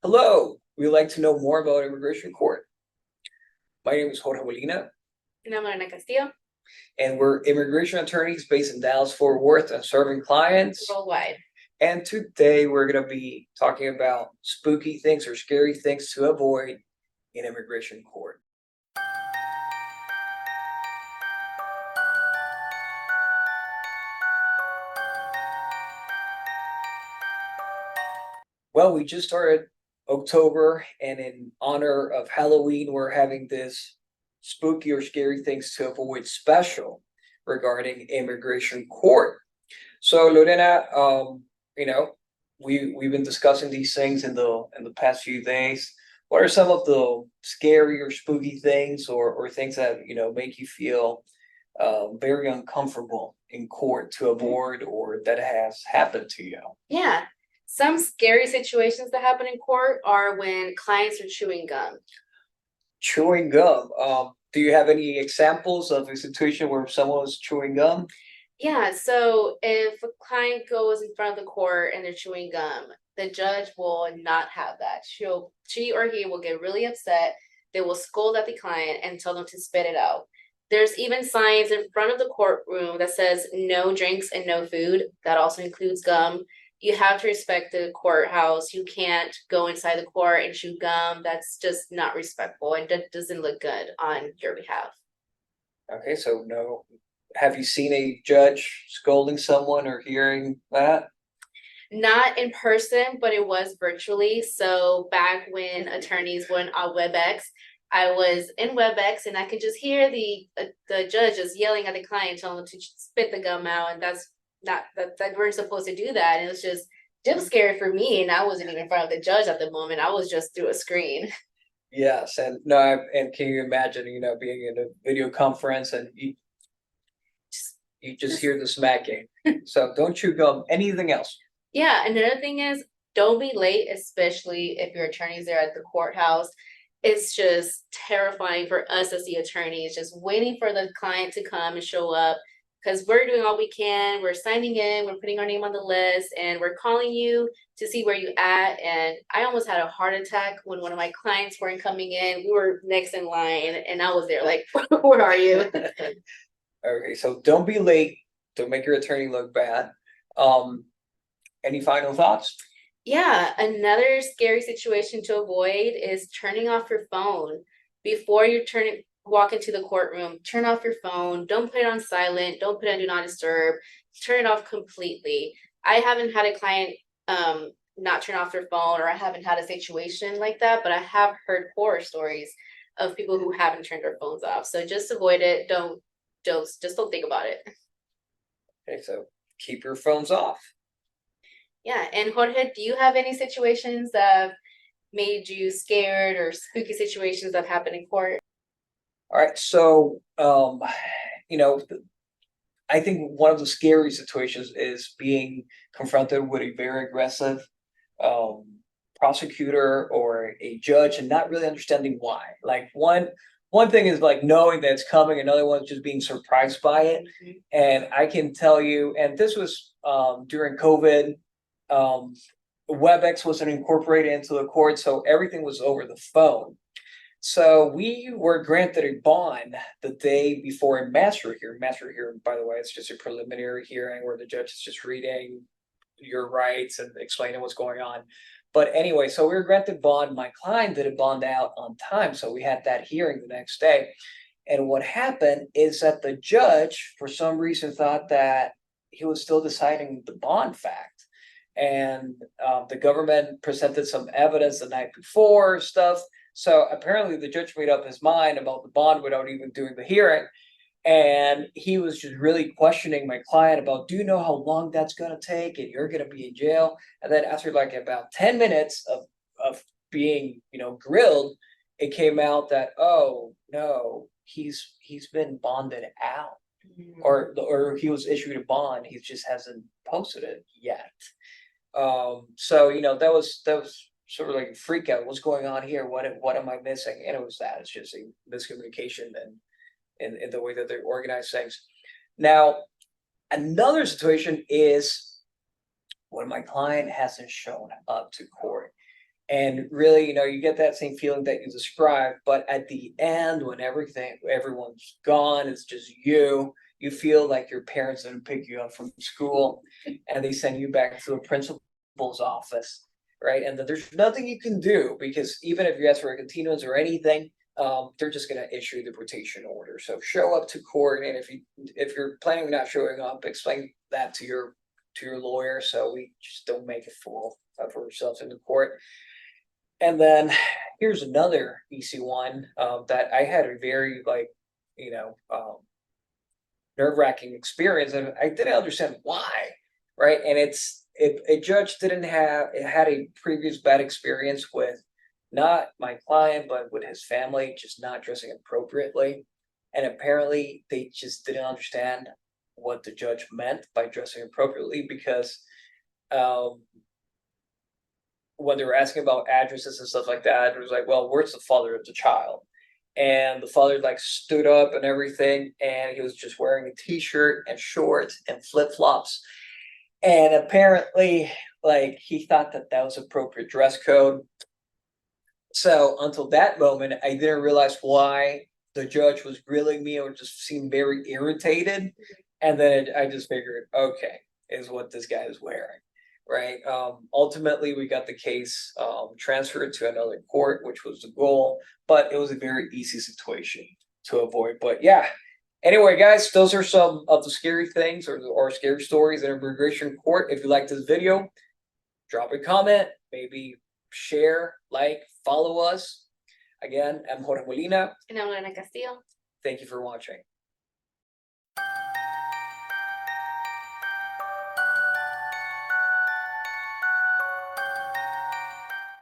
Hello, we'd like to know more about immigration court. My name is Jorge Molina, And I'm Lorena Castillo, and we're immigration attorneys based in Dallas, Fort Worth, and serving clients. worldwide. And today we're going to be talking about spooky things or scary things to avoid in immigration court. Well, we just started October, and in honor of Halloween, we're having this spooky or scary things to avoid special regarding immigration court. So Lorena, you know, we've been discussing these things in the past few days. What are some of the scary or spooky things or things that make you feel very uncomfortable in court to avoid or that has happened to you? Yeah. Some scary situations that happen in court are when clients are chewing gum. Chewing gum. Do you have any examples of a situation where someone was chewing gum? Yeah, so if a client goes in front of the court and they're chewing gum, the judge will not have that. She or he will get really upset. They will scold at the client and tell them to spit it out. There's even signs in front of the courtroom that says no drinks and no food. That also includes gum. You have to respect the courthouse. You can't go inside the court and chew gum. That's just not respectful and that doesn't look good on your behalf. Okay, so no. Have you seen a judge scolding someone or hearing that? Not in person, but it was virtually. So back when attorneys were on WebEx, I was in WebEx and I could just hear the judge just yelling at the client, telling them to spit the gum out, and that's not that we're supposed to do that. And it was just scary for me, and I wasn't even in front of the judge at the moment. I was just through a screen. Yes, and no, and can you imagine, being in a video conference and you just hear the smacking. So don't chew gum. Anything else? Yeah, another thing is don't be late, especially if your attorney's there at the courthouse. It's just terrifying for us as the attorneys, just waiting for the client to come and show up because we're doing all we can. We're signing in, we're putting our name on the list, and we're calling you to see where you at. And I almost had a heart attack when one of my clients weren't coming in. We were next in line, and I was there like, where are you? Okay, so don't be late. Don't make your attorney look bad. Any final thoughts? Yeah, another scary situation to avoid is turning off your phone before you walk into the courtroom. Turn off your phone. Don't put it on silent. Don't put it on do not disturb. Turn it off completely. I haven't had a client not turn off their phone, or I haven't had a situation like that, but I have heard horror stories of people who haven't turned their phones off. So just avoid it. Just don't think about it. Okay, so keep your phones off. Yeah, and Jorge, do you have any situations that made you scared or spooky situations that happened in court? All right, so you know, I think one of the scary situations is being confronted with a very aggressive um, prosecutor or a judge and not really understanding why. Like one thing is like knowing that it's coming, another one is just being surprised by it. Mhm. And I can tell you, and this was during COVID. Um, WebEx wasn't incorporated into the court, so everything was over the phone. So we were granted a bond the day before a master hearing. Master hearing, by the way, it's just a preliminary hearing where the judge is just reading your rights and explaining what's going on. But anyway, so we were granted bond. My client didn't bond out on time, so we had that hearing the next day. And what happened is that the judge, for some reason, thought that he was still deciding the bond fact. And the government presented some evidence the night before, stuff. So apparently the judge made up his mind about the bond without even doing the hearing. And he was just really questioning my client about, do you know how long that's going to take? And you're going to be in jail. And then after like about 10 minutes of being, grilled, it came out that, oh, no, he's been bonded out, or he was issued a bond. He just hasn't posted it yet. So that was sort of like a freak out. What's going on here? What am I missing? And it was that. It's just a miscommunication and in the way that they organize things. Now, another situation is when my client hasn't shown up to court. And really, you get that same feeling that you described, but at the end, when everyone's gone, it's just you feel like your parents didn't pick you up from school and they send you back to the principal's office, right? And that there's nothing you can do, because even if you ask for a continuance or anything, they're just going to issue the deportation order. So show up to court, and if you're planning on not showing up, explain that to your lawyer, so we just don't make a fool of ourselves in the court. And then here's another easy one that I had a very nerve-wracking experience, and I didn't understand why, right? And it's if a judge had a previous bad experience with not my client, but with his family, just not dressing appropriately. And apparently they just didn't understand what the judge meant by dressing appropriately, because when they were asking about addresses and stuff like that, it was like, well, where's the father of the child? And the father stood up and everything, and he was just wearing a t-shirt and shorts and flip-flops. And apparently, he thought that was appropriate dress code. So until that moment, I didn't realize why the judge was grilling me, or just seemed very irritated. And then I just figured, okay, is what this guy is wearing, right? Ultimately, we got the case transferred to another court, which was the goal, but it was a very easy situation to avoid. But yeah, anyway, guys, those are some of the scary things or scary stories in immigration court. If you like this video, drop a comment, maybe share, follow us. Again, I'm Jorge Molina. And I'm Lorena Castillo. Thank you for watching.